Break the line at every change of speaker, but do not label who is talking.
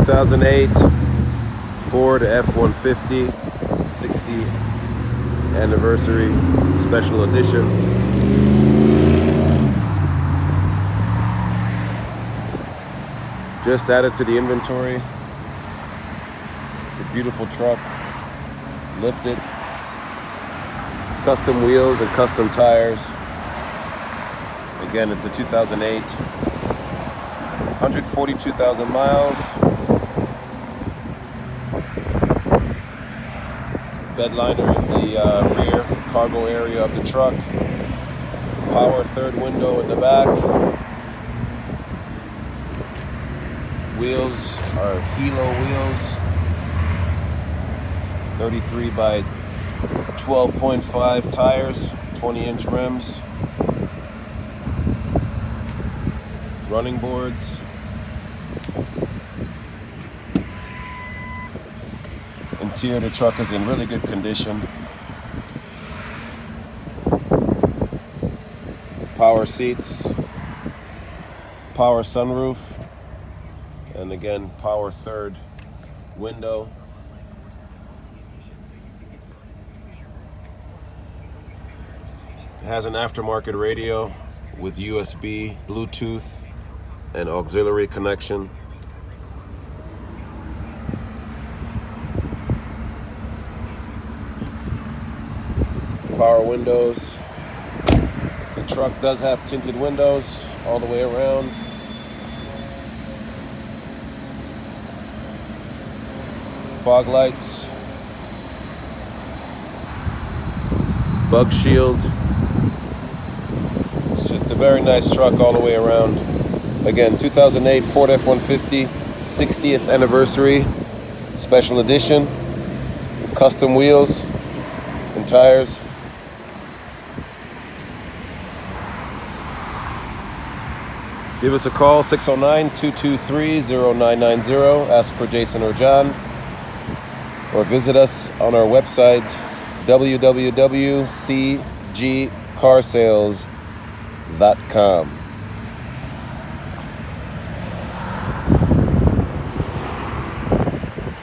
2008 Ford F-150 60th anniversary special edition. Just added to the inventory. It's a beautiful truck, lifted, custom wheels and custom tires. Again, it's a 2008, 142,000 miles. Bed liner in the rear cargo area of the truck. Power third window in the back. Wheels are Hilo wheels. 33 by 12.5 tires, 20-inch rims. Running boards. Interior of the truck is in really good condition. Power seats, power sunroof, and again, power third window. It has an aftermarket radio with USB, Bluetooth, and auxiliary connection. Power windows. The truck does have tinted windows all the way around. Fog lights. Bug shield. It's just a very nice truck all the way around. Again, 2008 Ford F-150 60th anniversary special edition. Custom wheels and tires. Give us a call, 609-223-0990. Ask for Jason or John. Or visit us on our website, www.cgcarsales.com.